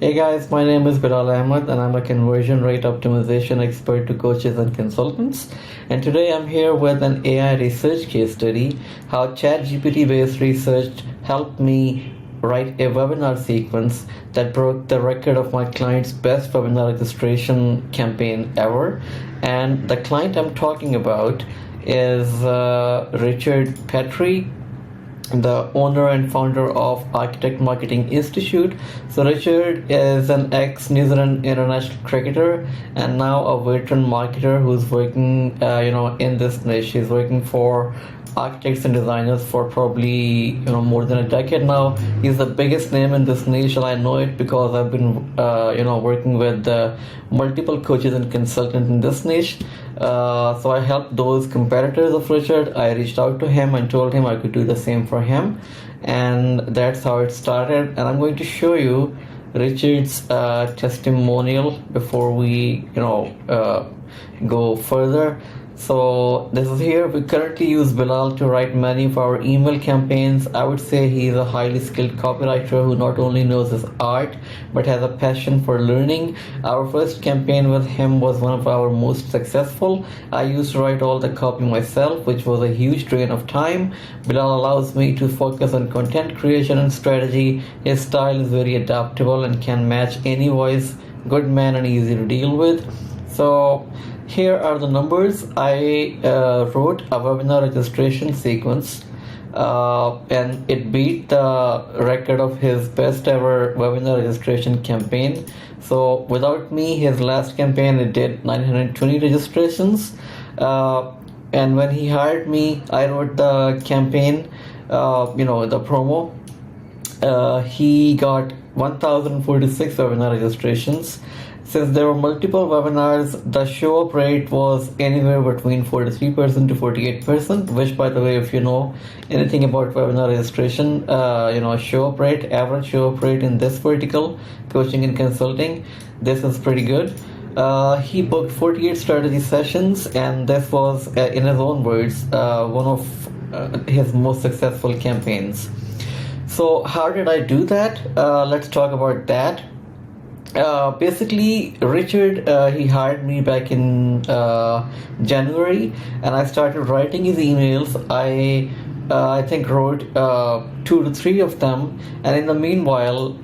Hey guys, my name is Bilal Ahmed and I'm a conversion rate optimization expert to coaches and consultants. And today I'm here with an AI research case study how ChatGPT based research helped me write a webinar sequence that broke the record of my client's best webinar registration campaign ever. And the client I'm talking about is Richard Petrie, the owner and founder of Architect Marketing Institute. So Richard is an ex-New Zealand international cricketer and now a veteran marketer who's working, in this niche. He's working for architects and designers for probably more than a decade now. He's the biggest name in this niche, and I know it because I've been working with multiple coaches and consultants in this niche. So I helped those competitors of Richard. I reached out to him and told him I could do the same for him, and that's how it started. And I'm going to show you Richard's testimonial before we go further. So this is here. We currently use Bilal to write many of our email campaigns. I would say he's a highly skilled copywriter who not only knows his art but has a passion for learning. Our first campaign with him was one of our most successful. I used to write all the copy myself, which was a huge drain of time. Bilal allows me to focus on content creation and strategy. His style is very adaptable and can match any voice. Good man and easy to deal with. So here are the numbers. I wrote a webinar registration sequence and it beat the record of his best ever webinar registration campaign. So without me, his last campaign, it did 920 registrations. And when he hired me, I wrote the campaign, the promo. He got 1046 webinar registrations. Since there were multiple webinars, the show-up rate was anywhere between 43% to 48%, which, by the way, if you know anything about webinar registration, show-up rate, average show-up rate in this vertical, coaching and consulting, this is pretty good. He booked 48 strategy sessions, and this was, in his own words, one of his most successful campaigns. So how did I do that? Let's talk about that. Basically, Richard, he hired me back in January, and I started writing his emails. I think wrote 2 to 3 of them, and in the meanwhile,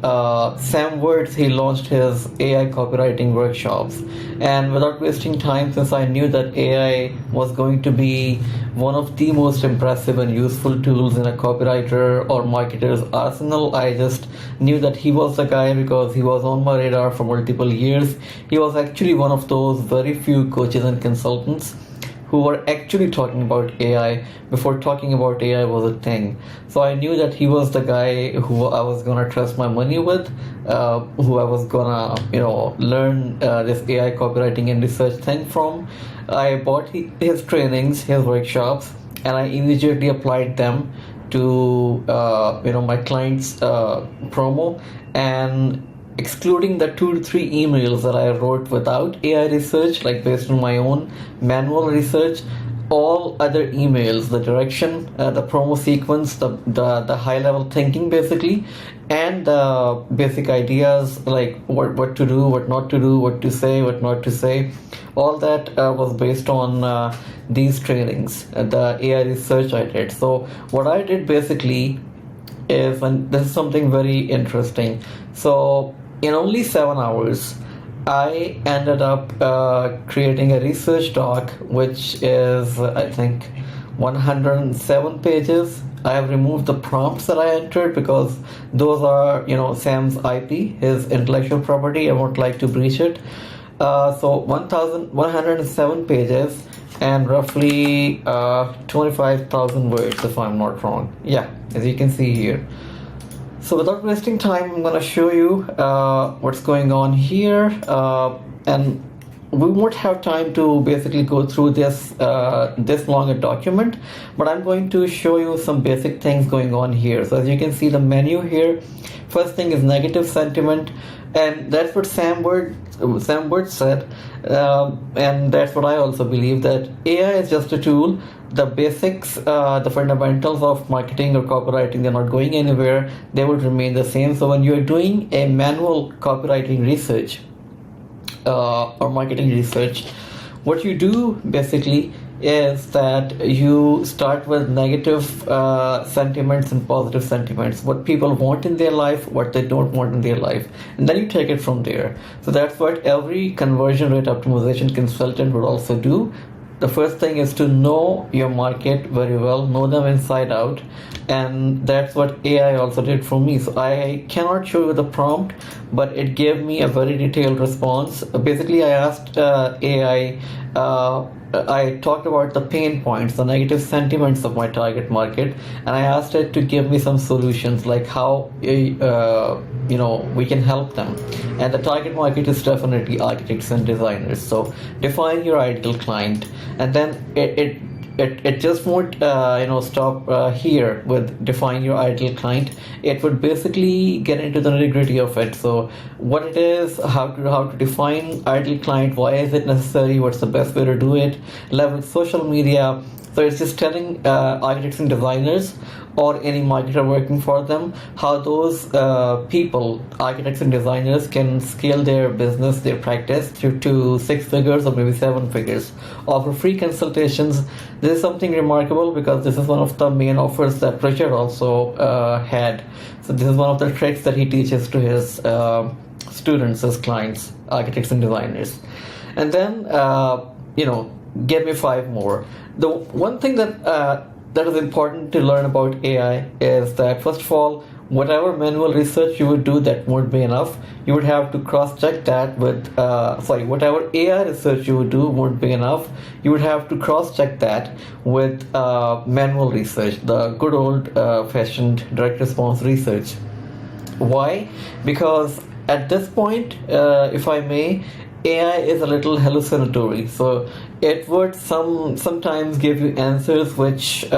Sam Words, he launched his AI copywriting workshops. And without wasting time, since I knew that AI was going to be one of the most impressive and useful tools in a copywriter or marketer's arsenal, I just knew that he was the guy because he was on my radar for multiple years. He was actually one of those very few coaches and consultants who were actually talking about AI before talking about AI was a thing. So I knew that he was the guy who I was gonna trust my money with, who I was gonna, learn this AI copywriting and research thing from. I bought his trainings, his workshops, and I immediately applied them to, my client's promo. And excluding the 2 to 3 emails that I wrote without AI research, like based on my own manual research, all other emails, the direction, the promo sequence, the high level thinking basically, and the basic ideas like what to do, what not to do, what to say, what not to say, all that was based on these trainings, the AI research I did. So what I did basically is, and this is something very interesting, so in only 7 hours, I ended up creating a research doc, which is, I think, 107 pages. I have removed the prompts that I entered because those are, Sam's IP, his intellectual property. I won't like to breach it. So 1,107 pages and roughly 25,000 words, if I'm not wrong. Yeah, as you can see here. So without wasting time, I'm going to show you what's going on here, and we won't have time to basically go through this long a document, but I'm going to show you some basic things going on here. So as you can see the menu here, first thing is negative sentiment, and that's what Sam Words Sam Wood said, and that's what I also believe, that AI is just a tool. The basics, the fundamentals of marketing or copywriting, they're not going anywhere. They would remain the same. So when you're doing a manual copywriting research or marketing research, what you do basically is that you start with negative sentiments and positive sentiments, what people want in their life, what they don't want in their life, and then you take it from there. So that's what every conversion rate optimization consultant would also do. The first thing is to know your market very well, know them inside out, and that's what AI also did for me. So I cannot show you the prompt, but it gave me a very detailed response. Basically, I asked AI, I talked about the pain points, the negative sentiments of my target market, and I asked it to give me some solutions, like how we can help them. And the target market is definitely architects and designers. So define your ideal client, and then it just won't stop here with define your ideal client. It would basically get into the nitty-gritty of it. So what it is, how to define ideal client, why is it necessary, what's the best way to do it, leverage social media. So it's just telling architects and designers or any marketer working for them how those people, architects and designers, can scale their business, their practice to 6 figures or maybe 7 figures. Offer free consultations. This is something remarkable because this is one of the main offers that Richard also had. So this is one of the tricks that he teaches to his students, his clients, architects and designers. And then, give me 5 more. The one thing that is important to learn about AI is that, first of all, whatever manual research you would do, that won't be enough. You would have to cross-check that with, whatever AI research you would do won't be enough. You would have to cross-check that with manual research, the good old-fashioned direct response research. Why? Because at this point, if I may, AI is a little hallucinatory, so it would sometimes give you answers which you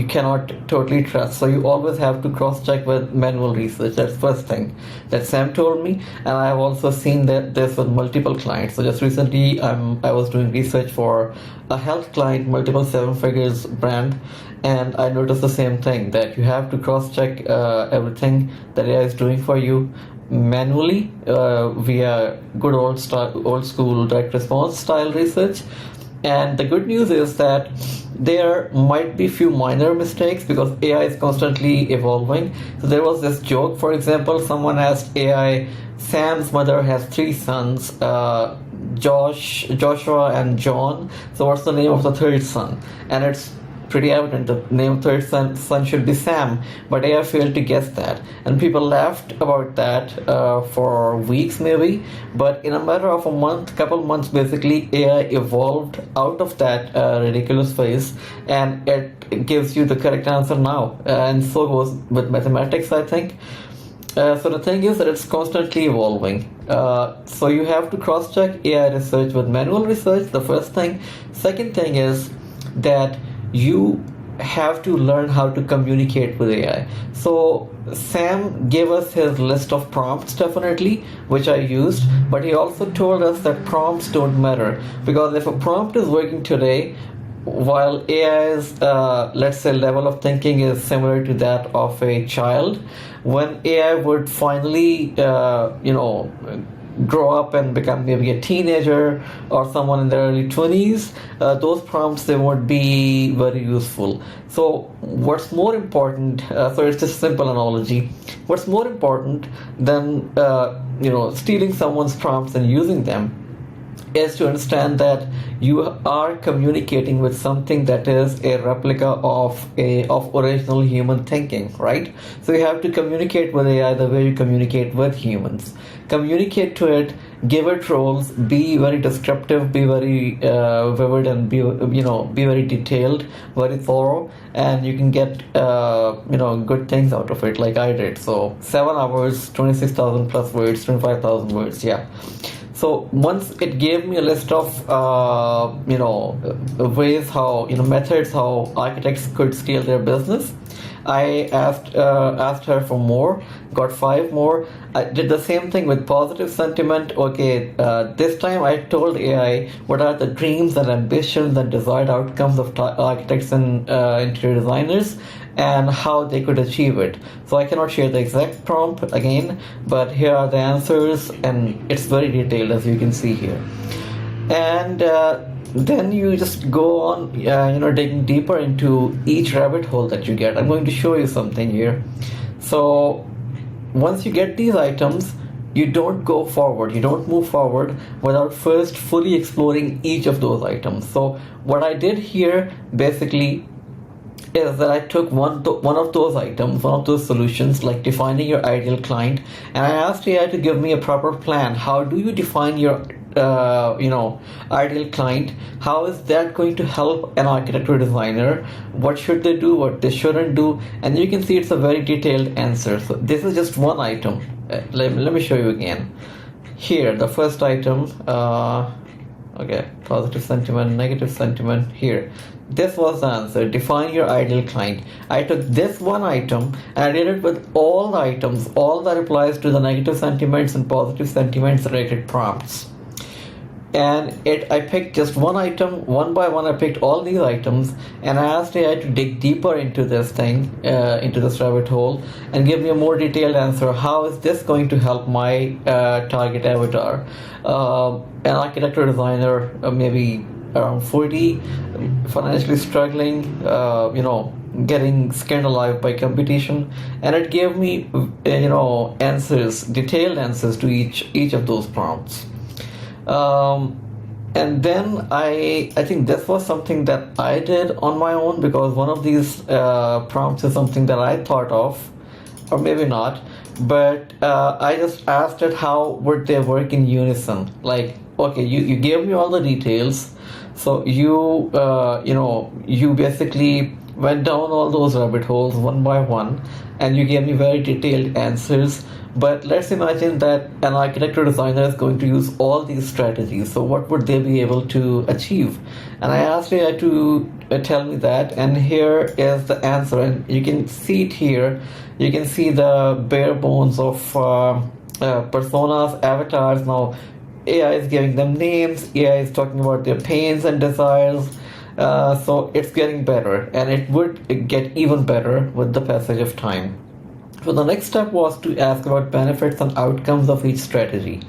cannot totally trust. So you always have to cross-check with manual research. That's the first thing that Sam told me, and I have also seen this with multiple clients. So just recently, I was doing research for a health client, multiple 7 figures brand, and I noticed the same thing, that you have to cross-check everything that AI is doing for you manually via good old school direct response style research. And the good news is that there might be few minor mistakes because AI is constantly evolving. So there was this joke, for example, someone asked AI, Sam's mother has 3 sons, Joshua and John, so what's the name of the third son? And it's pretty evident the name of third son should be Sam, but AI failed to guess that, and people laughed about that for weeks maybe. But in a matter of couple months, basically AI evolved out of that ridiculous phase, and it gives you the correct answer now. And so goes with mathematics, I think. So the thing is that it's constantly evolving. So you have to cross-check AI research with manual research, the first thing. Second thing is that you have to learn how to communicate with AI. So Sam gave us his list of prompts, definitely, which I used, but he also told us that prompts don't matter, because if a prompt is working today, while AI's, let's say, level of thinking is similar to that of a child, when AI would finally, grow up and become maybe a teenager or someone in their early 20s, those prompts, they won't be very useful. So what's more important, so it's just a simple analogy, what's more important than stealing someone's prompts and using them is to understand that you are communicating with something that is a replica of original human thinking, right? So you have to communicate with AI the way you communicate with humans. Communicate to it, give it roles, be very descriptive, be very vivid, and be very detailed, very thorough, and you can get good things out of it, like I did. So 7 hours, 26,000 plus words, 25,000 words, yeah. So once it gave me a list of ways how methods how architects could scale their business, I asked her for more, got 5 more. I did the same thing with positive sentiment. Okay, this time I told AI what are the dreams and ambitions and desired outcomes of architects and interior designers, and how they could achieve it. So I cannot share the exact prompt again, but here are the answers, and it's very detailed as you can see here. And then you just go on, digging deeper into each rabbit hole that you get. I'm going to show you something here. So once you get these items, you don't go forward, you don't move forward without first fully exploring each of those items. So what I did here basically is that I took one of those items, one of those solutions, like defining your ideal client, and I asked AI to give me a proper plan. How do you define your ideal client? How is that going to help an architect or designer? What should they do, what they shouldn't do? And you can see it's a very detailed answer. So this is just one item. Let me show you again. Here, the first item, okay, positive sentiment, negative sentiment. Here, this was the answer. Define your ideal client. I took this one item and I did it with all the items, all that applies to the negative sentiments and positive sentiments related prompts. And I picked just one item, one by one I picked all these items, and I asked AI to dig deeper into this thing, into this rabbit hole, and give me a more detailed answer. How is this going to help my target avatar? An architect or designer, maybe around 40, financially struggling, getting skinned alive by competition. And it gave me, answers, detailed answers to each of those prompts. And then I think this was something that I did on my own, because one of these prompts is something that I thought of, or maybe not, but I just asked it how would they work in unison. Like, okay, you gave me all the details, so you basically went down all those rabbit holes one by one, and you gave me very detailed answers. But let's imagine that an architect or designer is going to use all these strategies. So what would they be able to achieve? And I asked AI to tell me that, and here is the answer. And you can see it here. You can see the bare bones of personas, avatars. Now AI is giving them names. AI is talking about their pains and desires. So it's getting better, and it would get even better with the passage of time. So the next step was to ask about benefits and outcomes of each strategy.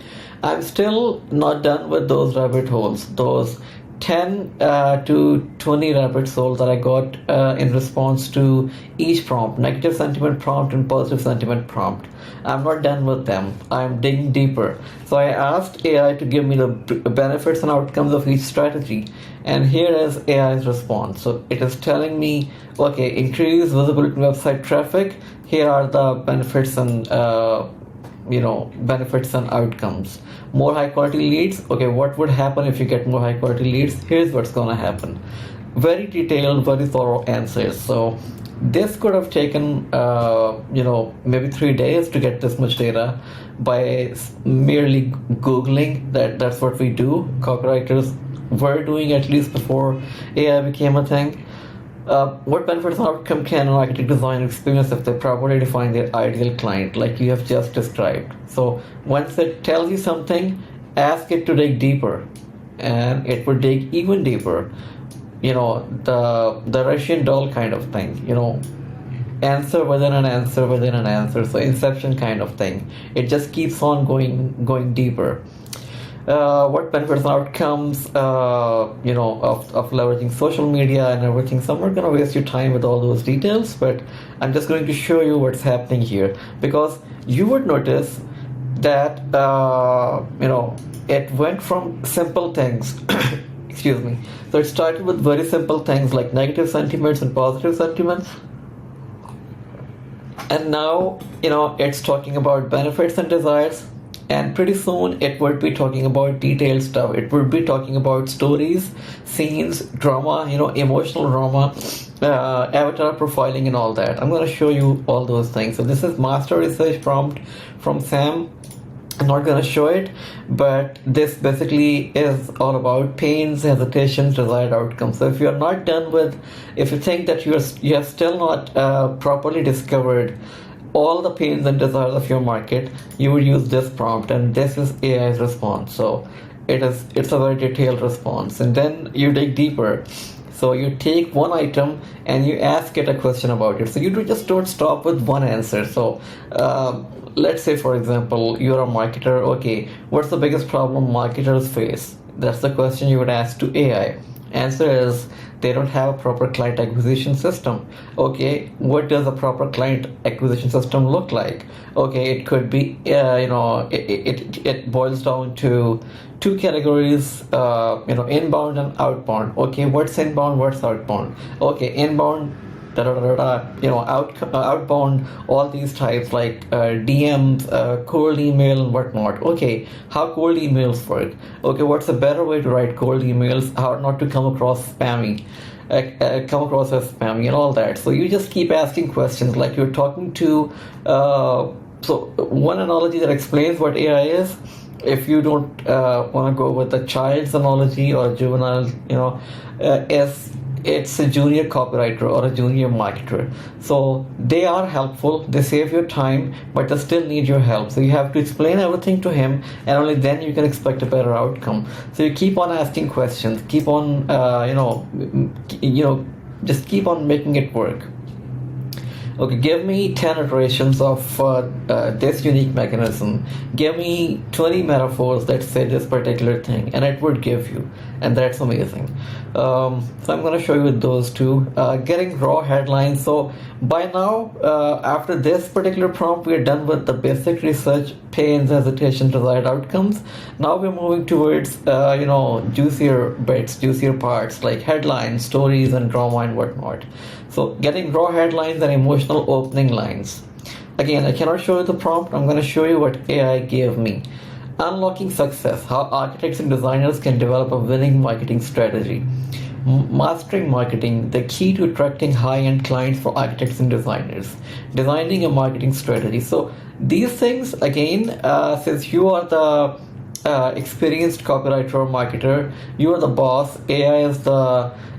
I'm still not done with those rabbit holes, those 10 to 20 rabbit holes that I got in response to each prompt, negative sentiment prompt and positive sentiment prompt. I'm not done with them. I'm digging deeper. So I asked AI to give me the benefits and outcomes of each strategy. And here is AI's response. So it is telling me, okay, increase visibility website traffic. Here are the benefits and benefits and outcomes. More high quality leads. Okay, what would happen if you get more high quality leads? Here's what's going to happen. Very detailed, very thorough answers. So this could have taken maybe 3 days to get this much data by merely Googling. That's what we do. Copywriters were doing, at least before AI became a thing. What benefits and outcome can an architect designer experience if they properly define their ideal client, like you have just described? So once it tells you something, ask it to dig deeper, and it will dig even deeper. The Russian doll kind of thing. Answer within an answer within an answer. So Inception kind of thing. It just keeps on going deeper. What benefits and outcomes of leveraging social media and everything. So I'm not going to waste your time with all those details, but I'm just going to show you what's happening here, because you would notice that it went from simple things excuse me. So it started with very simple things like negative sentiments and positive sentiments, and now it's talking about benefits and desires. And pretty soon it would be talking about detailed stuff. It would be talking about stories, scenes, drama, emotional drama, avatar profiling and all that. I'm going to show you all those things. So this is master research prompt from Sam. I'm not going to show it, but this basically is all about pains, hesitations, desired outcomes. So if you're not done with, if you think that you have still not properly discovered all the pains and desires of your market, you would use this prompt, and this is AI's response. So it's a very detailed response, and then you dig deeper. So you take one item and you ask it a question about it. So you just don't stop with one answer. So let's say, for example, you're a marketer. Okay, what's the biggest problem marketers face? That's the question you would ask to AI. Answer is they don't have a proper client acquisition system. Okay, what does a proper client acquisition system look like? Okay, it could be, it boils down to two categories, inbound and outbound. Okay, what's inbound, what's outbound? Okay, inbound, outbound, all these types like DMs, cold email and whatnot. Okay, how cold emails work? Okay, what's a better way to write cold emails? How not to come across spammy? Come across as spammy and all that. So you just keep asking questions like you're talking to. So one analogy that explains what AI is, if you don't want to go with a child's analogy or juvenile, is it's a junior copywriter or a junior marketer. So they are helpful, they save your time, but they still need your help. So you have to explain everything to him, and only then you can expect a better outcome. So you keep on asking questions, keep on, just keep on making it work. Okay, give me 10 iterations of this unique mechanism. Give me 20 metaphors that say this particular thing, and it would give you. And that's amazing. So I'm going to show you with those two. Getting raw headlines. So by now, after this particular prompt, we are done with the basic research, pains, hesitation, desired outcomes. Now we're moving towards, juicier bits, juicier parts like headlines, stories, and drama and whatnot. So getting raw headlines and emotional opening lines. Again, I cannot show you the prompt. I'm going to show you what AI gave me. Unlocking success, how architects and designers can develop a winning marketing strategy. Mastering marketing, the key to attracting high-end clients for architects and designers. Designing a marketing strategy. So these things, again, since you are the experienced copywriter or marketer, you are the boss. AI is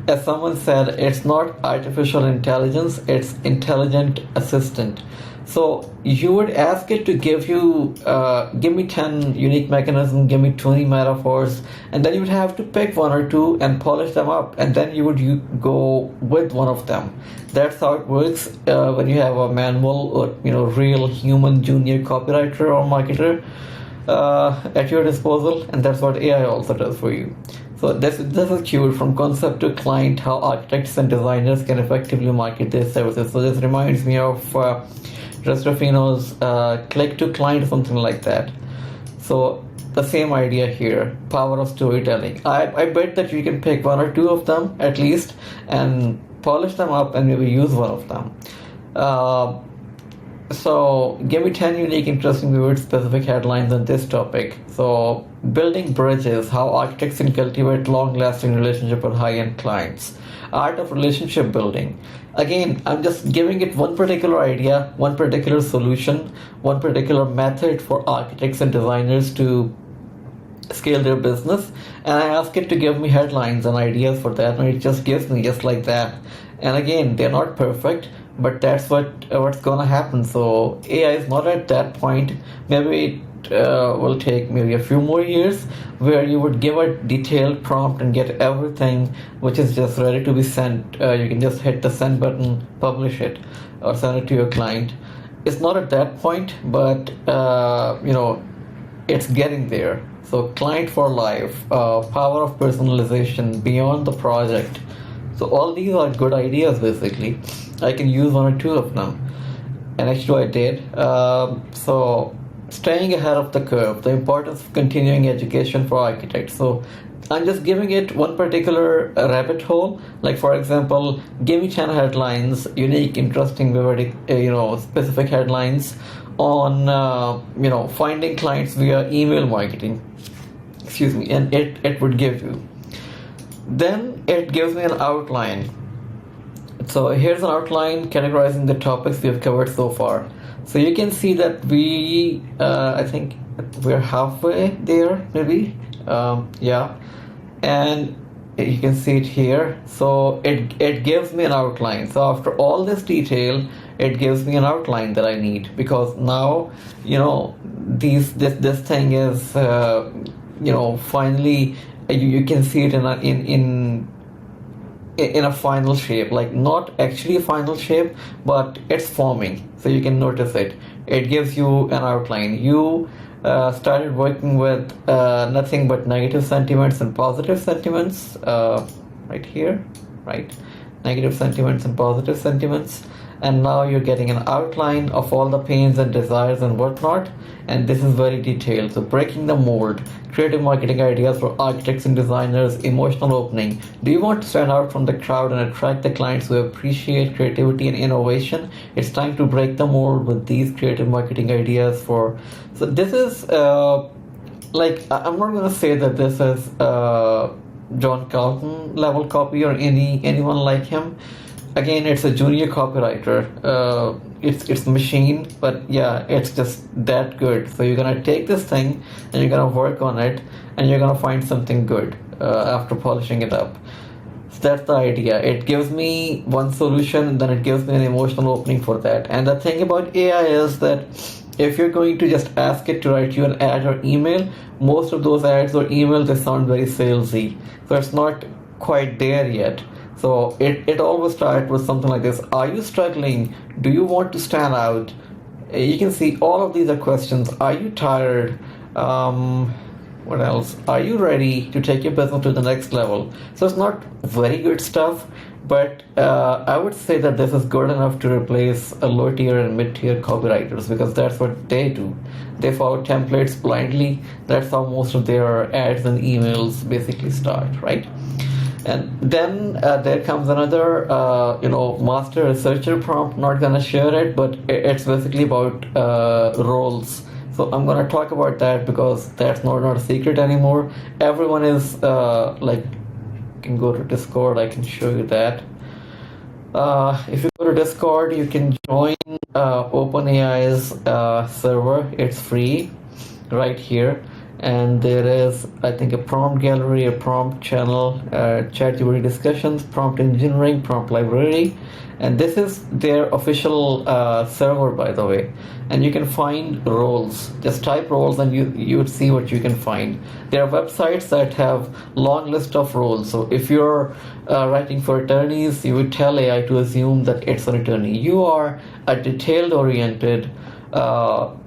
as someone said, it's not artificial intelligence, it's intelligent assistant. So you would ask it to give me 10 unique mechanisms, give me 20 metaphors, and then you would have to pick one or two and polish them up, and then you would go with one of them. That's how it works when you have a manual or real human junior copywriter or marketer at your disposal, and that's what AI also does for you. So this is cute, from concept to client, how architects and designers can effectively market their services. So this reminds me of Restofino's click to client, something like that. So the same idea here, power of storytelling. I bet that you can pick one or two of them at least and polish them up and maybe use one of them. So give me 10 unique, interesting, vivid, specific headlines on this topic. So building bridges, how architects can cultivate long-lasting relationship with high-end clients. Art of relationship building. Again, I'm just giving it one particular idea, one particular solution, one particular method for architects and designers to scale their business, and I ask it to give me headlines and ideas for that, and it just gives me just like that. And again, they're not perfect, but that's what's gonna happen. So AI is not at that point. Maybe it will take maybe a few more years where you would give a detailed prompt and get everything which is just ready to be sent. You can just hit the send button, publish it, or send it to your client. It's not at that point, but it's getting there. So client for life, power of personalization beyond the project. So all these are good ideas basically. I can use one or two of them, and actually I did. So staying ahead of the curve, the importance of continuing education for architects. So I'm just giving it one particular rabbit hole. Like for example, give me 10 headlines, unique, interesting, vivid, specific headlines on finding clients via email marketing. Excuse me, and it would give you. Then it gives me an outline. So here's an outline categorizing the topics we have covered so far. So you can see that I think we're halfway there, maybe. Yeah, and you can see it here. So it gives me an outline. So after all this detail, it gives me an outline that I need, because now this thing is finally you can see it in a final shape, like not actually a final shape, but it's forming. So you can notice it gives you an outline. You started working with nothing but negative sentiments and positive sentiments, right here, right? Negative sentiments and positive sentiments. And now you're getting an outline of all the pains and desires and whatnot. And this is very detailed. So breaking the mold, creative marketing ideas for architects and designers, emotional opening. Do you want to stand out from the crowd and attract the clients who appreciate creativity and innovation? It's time to break the mold with these creative marketing ideas for. So this is I'm not going to say that this is John Carlton level copy or anyone like him. Again, it's a junior copywriter. It's machine, but yeah, it's just that good. So you're gonna take this thing and you're gonna work on it, and you're gonna find something good after polishing it up. So that's the idea. It gives me one solution, and then it gives me an emotional opening for that. And the thing about AI is that if you're going to just ask it to write you an ad or email, most of those ads or emails, they sound very salesy. So it's not quite there yet. So it always starts with something like this. Are you struggling? Do you want to stand out? You can see all of these are questions. Are you tired? What else? Are you ready to take your business to the next level? So it's not very good stuff, but I would say that this is good enough to replace a low tier and mid tier copywriters, because that's what they do. They follow templates blindly. That's how most of their ads and emails basically start, right? And then there comes another, master researcher prompt. Not gonna share it, but it's basically about roles. So I'm gonna talk about that because that's not a secret anymore. Everyone is you can go to Discord. I can show you that. If you go to Discord, you can join OpenAI's server. It's free, right here. And there is, I think, a prompt gallery, a prompt channel, ChatGPT discussions, prompt engineering, prompt library, and this is their official server, by the way. And you can find roles. Just type roles, and you would see what you can find. There are websites that have long list of roles. So if you're writing for attorneys, you would tell AI to assume that it's an attorney. You are a detailed-oriented,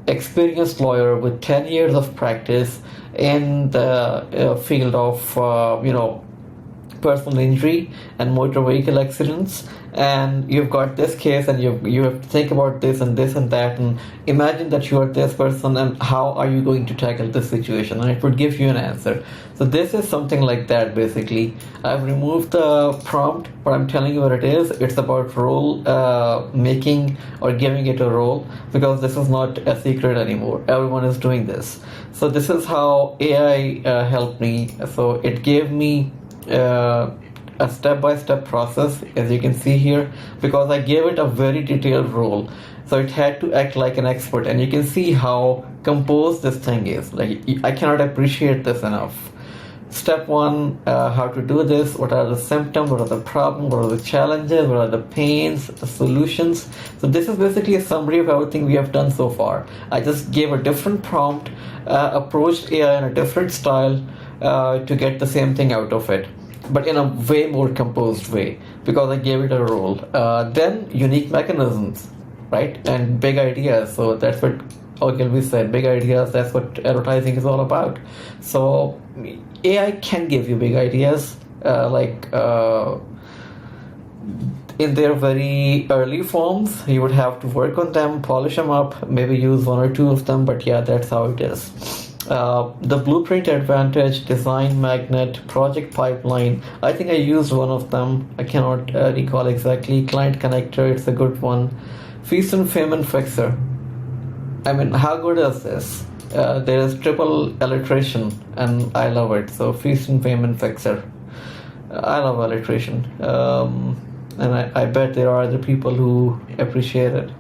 experienced lawyer with 10 years of practice in the field of personal injury and motor vehicle accidents, and you've got this case, and you have to think about this and this and that, and imagine that you are this person, and how are you going to tackle this situation, and it would give you an answer. So this is something like that. Basically, I've removed the prompt, but I'm telling you what it is. It's about role making, or giving it a role, because this is not a secret anymore. Everyone is doing this. So this is how AI helped me. So it gave me a step-by-step process, as you can see here, because I gave it a very detailed role. So it had to act like an expert, and you can see how composed this thing is. Like, I cannot appreciate this enough. Step one, how to do this, what are the symptoms, what are the problems, what are the challenges, what are the pains, the solutions. So this is basically a summary of everything we have done so far. I just gave a different prompt, approached AI in a different style to get the same thing out of it, but in a way more composed way, because I gave it a role. Then unique mechanisms, right? And big ideas. So that's what Ogilvy said, big ideas, that's what advertising is all about. So AI can give you big ideas, in their very early forms. You would have to work on them, polish them up, maybe use one or two of them, but yeah, that's how it is. The blueprint advantage, design magnet, project pipeline. I think I used one of them. I cannot recall exactly. Client connector, it's a good one. Feast and famine fixer. I mean, how good is this? There is triple alliteration, and I love it. So feast and famine fixer. I love alliteration. And I bet there are other people who appreciate it.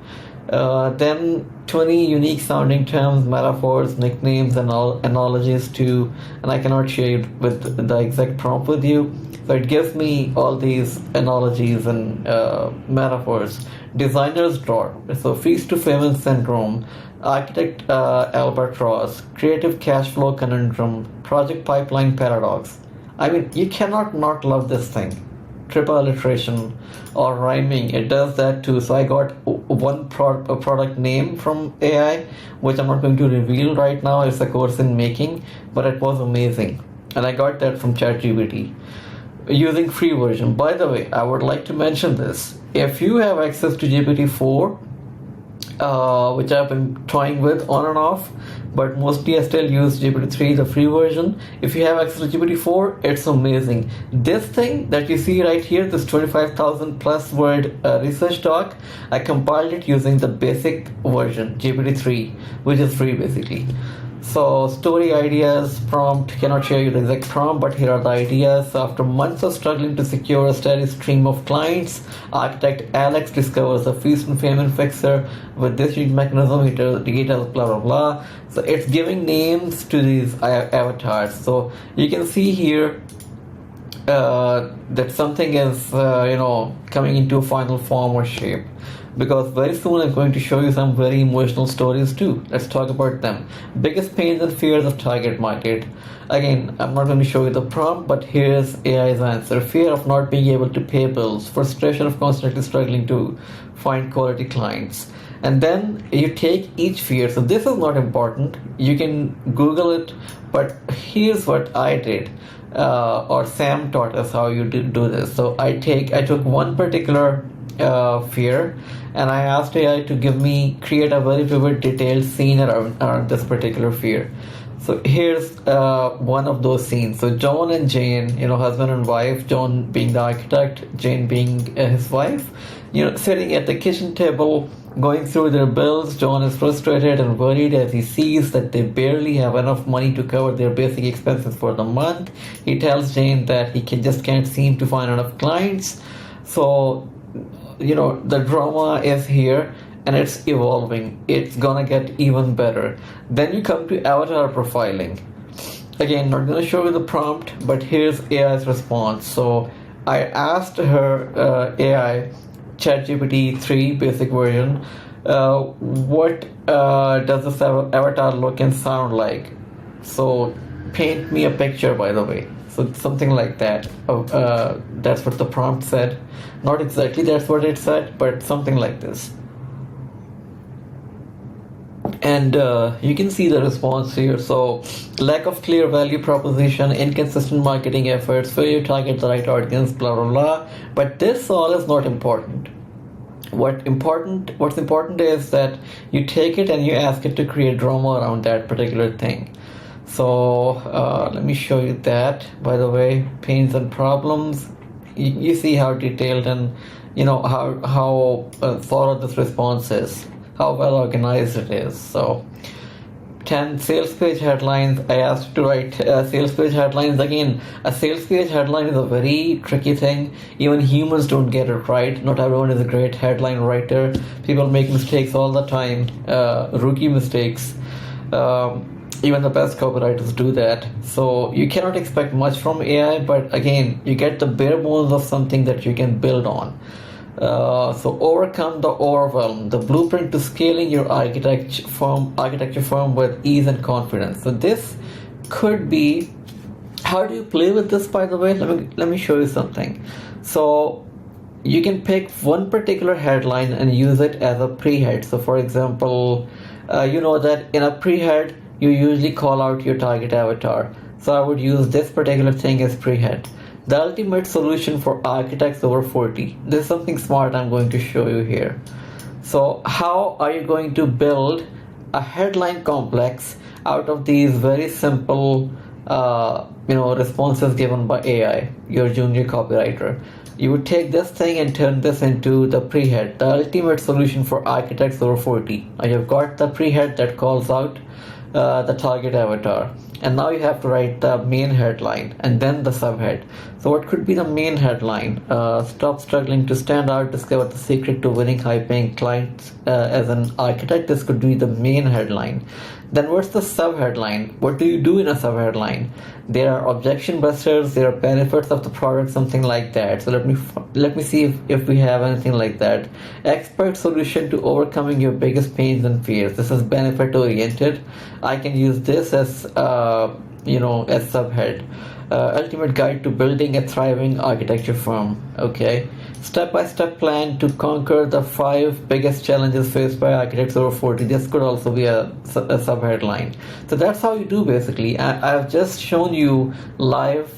Then 20 unique sounding terms, metaphors, nicknames, and all analogies too. And I cannot share it with the exact prompt with you. So it gives me all these analogies and metaphors. Designer's drawer, so feast to famine syndrome, architect albatross, creative cash flow conundrum, project pipeline paradox. I mean, you cannot not love this thing. Triple alliteration or rhyming, it does that too. So I got one product name from AI, which I'm not going to reveal right now. It's a course in making, but it was amazing, and I got that from ChatGPT using free version. By the way, I would like to mention this. If you have access to GPT-4, which I've been toying with on and off, but mostly I still use GPT-3, the free version. If you have access to GPT-4, it's amazing. This thing that you see right here, this 25,000 plus word research doc, I compiled it using the basic version, GPT-3, which is free basically. So story ideas, prompt, cannot share you the exact prompt, but here are the ideas. So after months of struggling to secure a steady stream of clients, architect Alex discovers a feast and famine fixer. With this unique mechanism, he details blah blah blah. So it's giving names to these avatars. So you can see here that something is coming into a final form or shape, because very soon I'm going to show you some very emotional stories too. Let's talk about them. Biggest pains and fears of target market. Again, I'm not going to show you the prompt, but here's AI's answer. Fear of not being able to pay bills, frustration of constantly struggling to find quality clients. And then you take each fear. So this is not important. You can Google it, but here's what I did. Or Sam taught us how you do this. So I took one particular fear, and I asked AI to create a very vivid, detailed scene around this particular fear. So here's one of those scenes. So John and Jane, husband and wife, John being the architect, Jane being his wife, sitting at the kitchen table, going through their bills. John is frustrated and worried as he sees that they barely have enough money to cover their basic expenses for the month. He tells Jane that he just can't seem to find enough clients. So the drama is here, and it's evolving. It's gonna get even better. Then you come to avatar profiling. Again, not gonna show you the prompt, but here's AI's response. So I asked her AI, ChatGPT 3 basic version, what does this avatar look and sound like? So paint me a picture, by the way. So something like that. That's what the prompt said. Not exactly that's what it said, but something like this. And you can see the response here. So lack of clear value proposition, inconsistent marketing efforts, failure to target the right audience, blah blah blah. But this all is not important. What's important is that you take it and you ask it to create drama around that particular thing. So let me show you that. By the way, pains and problems. You see how detailed and how thorough this response is, how well organized it is. So 10 sales page headlines. I asked to write sales page headlines. Again, a sales page headline is a very tricky thing. Even humans don't get it right. Not everyone is a great headline writer. People make mistakes all the time, rookie mistakes. Even the best copywriters do that. So you cannot expect much from AI, but again, you get the bare bones of something that you can build on. So overcome the overwhelm, the blueprint to scaling your architecture firm with ease and confidence. So this could be, how do you play with this, by the way? Let me show you something. So you can pick one particular headline and use it as a pre-head. So for example, that in a pre-head, you usually call out your target avatar. So I would use this particular thing as pre-head. The ultimate solution for architects over 40. This is something smart I'm going to show you here. So how are you going to build a headline complex out of these very simple responses given by AI, your junior copywriter? You would take this thing and turn this into the pre-head, the ultimate solution for architects over 40. Now you've got the pre-head that calls out the target avatar. and now you have to write the main headline and then the subhead. So what could be the main headline? Stop struggling to stand out, discover the secret to winning high-paying clients as an architect. This could be the main headline. Then what's the subheadline? What do you do in a subheadline? There are objection busters, there are benefits of the product, something like that. So let me see if we have anything like that. Expert solution to overcoming your biggest pains and fears. This is benefit oriented. I can use this as as subhead. Ultimate guide to building a thriving architecture firm. Okay. Step-by-step plan to conquer the 5 biggest challenges faced by architects over 40. This could also be a subheadline. So that's how you do basically. I've just shown you live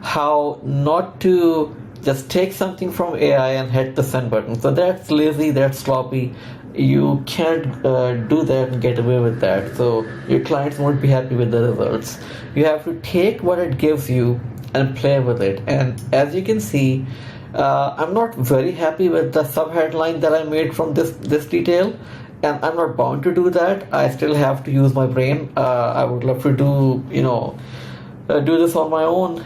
how not to just take something from AI and hit the send button. So that's lazy, that's sloppy. You can't do that and get away with that. So your clients won't be happy with the results. You have to take what it gives you and play with it. And as you can see, I'm not very happy with the subheadline that I made from this detail, and I'm not bound to do that. I still have to use my brain. I would love to do this on my own,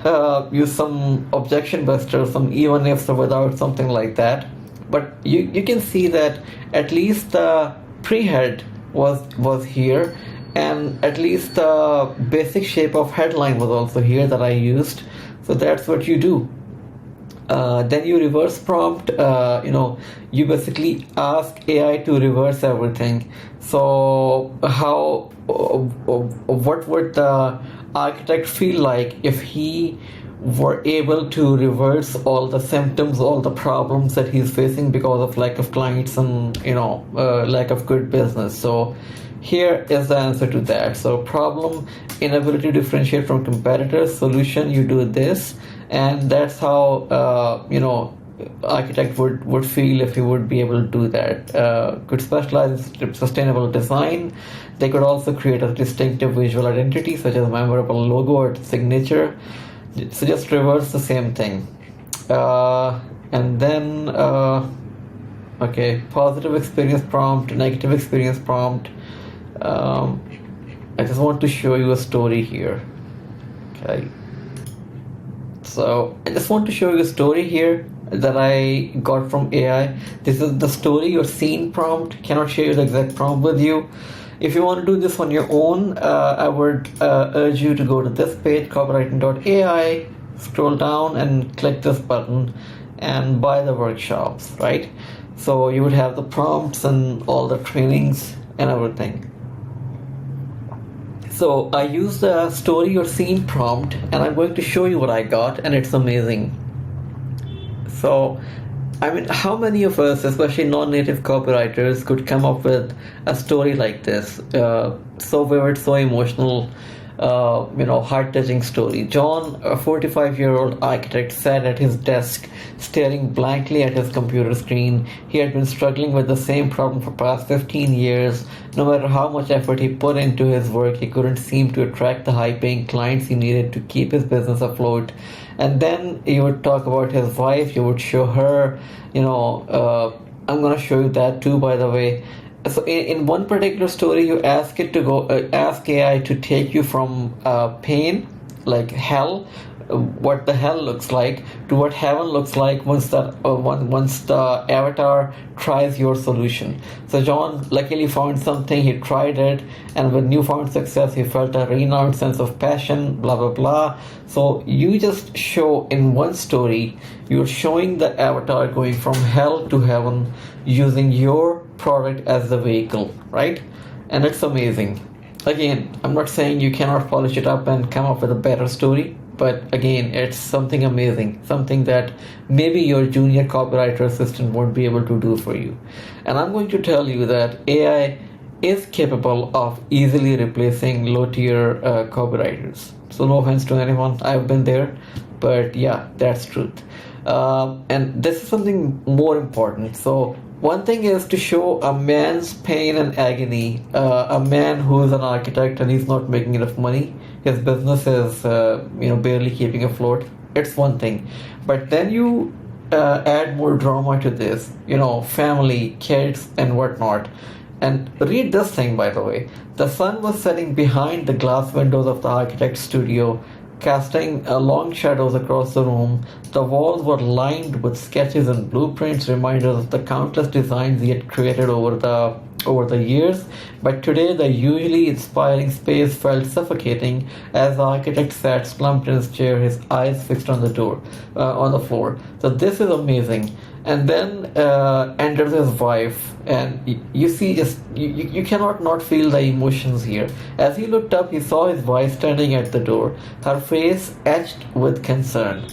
use some objection busters, some even ifs or without, something like that. But you can see that at least the pre-head was here, and at least the basic shape of headline was also here that I used. So that's what you do. Then you reverse prompt, you basically ask AI to reverse everything. So what would the architect feel like if he were able to reverse all the symptoms, all the problems that he's facing because of lack of clients and lack of good business? So here is the answer to that. So problem, inability to differentiate from competitors. Solution, you do this. And that's how architect would feel if he would be able to do that. Could specialize in sustainable design. They could also create a distinctive visual identity such as a memorable logo or signature. So just reverse the same thing. And then positive experience prompt, negative experience prompt. I just want to show you a story here. Okay. So I just want to show you a story here that I got from AI. This is the story or scene prompt. Cannot share the exact prompt with you. If you want to do this on your own, I would urge you to go to this page, copywriting.ai, scroll down and click this button and buy the workshops, right? So you would have the prompts and all the trainings and everything. So I used the story or scene prompt, and I'm going to show you what I got, and it's amazing. So, I mean, how many of us, especially non-native copywriters, could come up with a story like this? So vivid, so emotional, heart-touching story. John, a 45-year-old architect, sat at his desk, staring blankly at his computer screen. He had been struggling with the same problem for past 15 years. No matter how much effort he put into his work, he couldn't seem to attract the high-paying clients he needed to keep his business afloat. And then you would talk about his wife, you would show her, I'm going to show you that too, by the way. So in one particular story, you ask it to ask AI to take you from pain, like hell, what the hell looks like, to what heaven looks like once the avatar tries your solution. So John luckily found something, he tried it, and with newfound success, he felt a renewed sense of passion, blah, blah, blah. So you just show in one story, you're showing the avatar going from hell to heaven using your product as the vehicle, right? And it's amazing. Again, I'm not saying you cannot polish it up and come up with a better story, but again, it's something amazing, something that maybe your junior copywriter assistant won't be able to do for you. And I'm going to tell you that AI is capable of easily replacing low-tier copywriters. So no offense to anyone, I've been there, but yeah, that's truth. And this is something more important. So one thing is to show a man's pain and agony, a man who is an architect and he's not making enough money. His business is, barely keeping afloat. It's one thing. But then you add more drama to this, family, kids, and whatnot. And read this thing, by the way. The sun was setting behind the glass windows of the architect's studio, casting long shadows across the room. The walls were lined with sketches and blueprints, reminders of the countless designs he had created over the years. But today, the usually inspiring space felt suffocating as the architect sat slumped in his chair, his eyes fixed on on the floor. So this is amazing. And then enters his wife, and you see, just you cannot not feel the emotions here. As he looked up, he saw his wife standing at the door, her face etched with concern.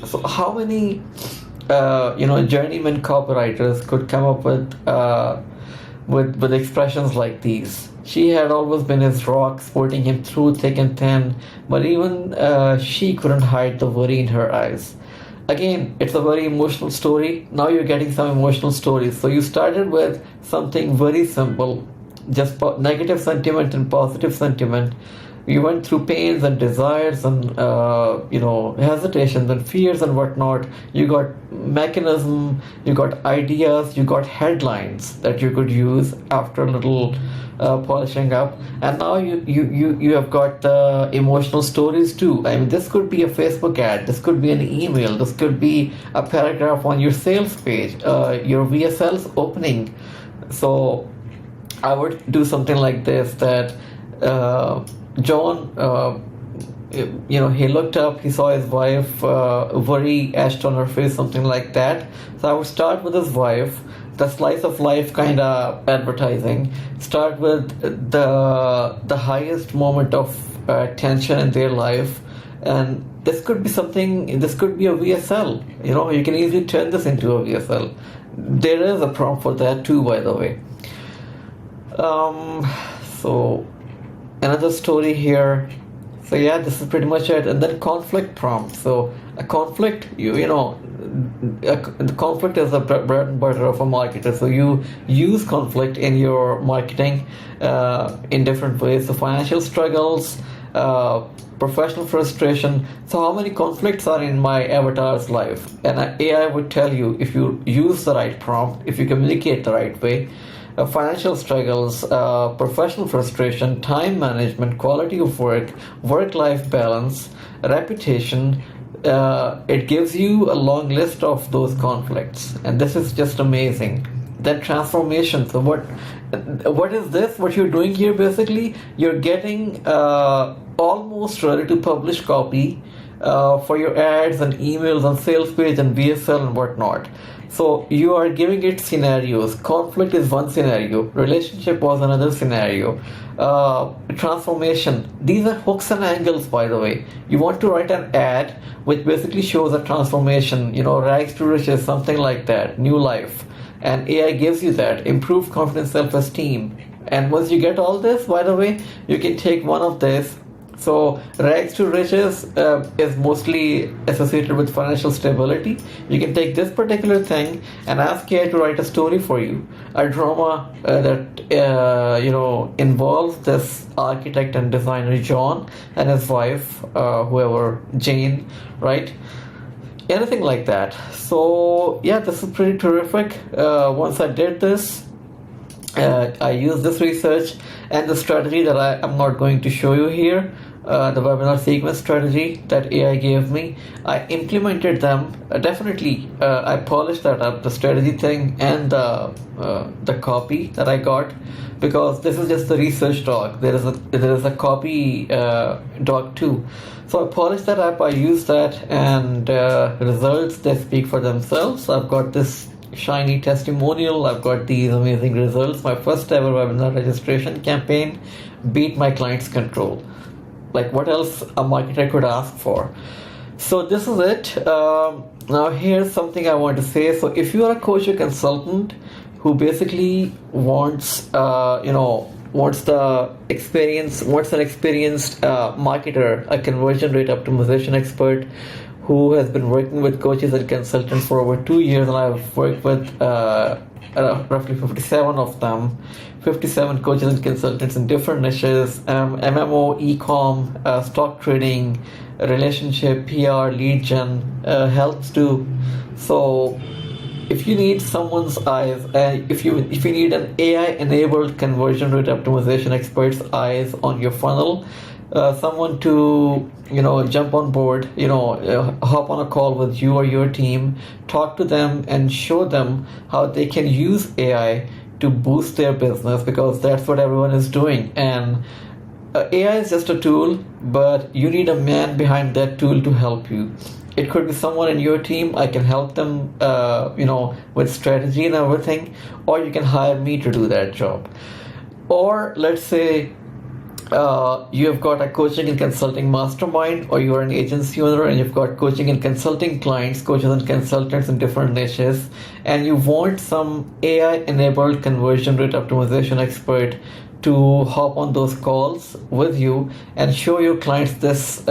So how many journeyman copywriters could come up with expressions like these? She had always been his rock, supporting him through thick and thin, but even she couldn't hide the worry in her eyes. Again, it's a very emotional story. Now you're getting some emotional stories. So you started with something very simple, just negative sentiment and positive sentiment. You went through pains and desires and hesitations and fears and whatnot. You got mechanism, you got ideas, you got headlines that you could use after a little polishing up, and now you have got the emotional stories too. I mean, this could be a Facebook ad, this could be an email, this could be a paragraph on your sales page, your VSL's opening. So I would do something like this, that John, he looked up, he saw his wife, worry etched on her face, something like that. So I would start with his wife, the slice of life kind of advertising. Start with the highest moment of tension in their life, and this could be something. This could be a VSL. You can easily turn this into a VSL. There is a prompt for that too, by the way. So another story here. So yeah, this is pretty much it. And then conflict prompt. So a conflict, the conflict is the bread and butter of a marketer. So you use conflict in your marketing in different ways. So financial struggles, professional frustration. So how many conflicts are in my avatar's life? And AI would tell you, if you use the right prompt, if you communicate the right way. Financial struggles, professional frustration, time management, quality of work, work-life balance, reputation. It gives you a long list of those conflicts, and this is just amazing. Then transformation. So what is this? What you're doing here, basically, you're getting almost ready to publish copy for your ads and emails and sales page and VSL and whatnot. So you are giving it scenarios. Conflict is one scenario. Relationship was another scenario. Transformation. These are hooks and angles, by the way. You want to write an ad which basically shows a transformation, rags to riches, something like that, new life. And AI gives you that. Improved confidence, self-esteem. And once you get all this, by the way, you can take one of this. So rags to riches is mostly associated with financial stability. You can take this particular thing and ask AI to write a story for you, a drama that involves this architect and designer John and his wife, whoever, Jane, right? Anything like that. So yeah, this is pretty terrific. Once I did this, I used this research and the strategy that I'm not going to show you here, the webinar sequence strategy that AI gave me. I implemented them. Definitely, I polished that up, the strategy thing and the copy that I got, because this is just the research doc. There is a copy doc too. So I polished that up. I used that, and results, they speak for themselves. I've got this shiny testimonial. I've got these amazing results. My first ever webinar registration campaign beat my client's control. Like, what else a marketer could ask for? So this is it. Now here's something I want to say. So if you are a coach or consultant who basically wants an experienced marketer, a conversion rate optimization expert who has been working with coaches and consultants for over 2 years, and I've worked with roughly 57 of them, 57 coaches and consultants in different niches, MMO, e-com, stock trading, relationship, PR, lead gen, health too. So if you need someone's eyes, if you need an AI-enabled conversion rate optimization expert's eyes on your funnel, someone to jump on board, hop on a call with you or your team, talk to them and show them how they can use AI to boost their business, because that's what everyone is doing. And AI is just a tool, but you need a man behind that tool to help you. It could be someone in your team. I can help them, with strategy and everything, or you can hire me to do that job. Or let's say you have got a coaching and consulting mastermind, or you're an agency owner and you've got coaching and consulting clients, coaches and consultants in different niches, and you want some AI-enabled conversion rate optimization expert to hop on those calls with you and show your clients this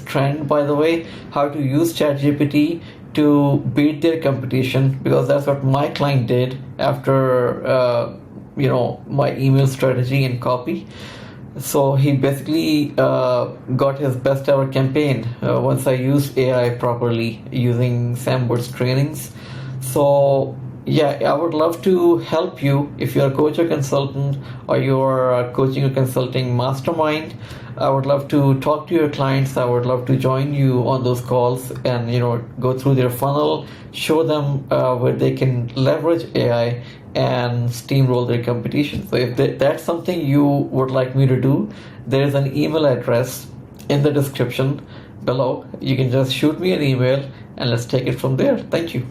trend, by the way, how to use ChatGPT to beat their competition, because that's what my client did after my email strategy and copy. So he basically got his best ever campaign once I used AI properly using Sam Wood's trainings. So yeah, I would love to help you if you're a coach or consultant, or you're a coaching or consulting mastermind. I would love to talk to your clients. I would love to join you on those calls and go through their funnel, show them where they can leverage AI and steamroll their competition. So if that's something you would like me to do, there's an email address in the description below. You can just shoot me an email and let's take it from there. Thank you.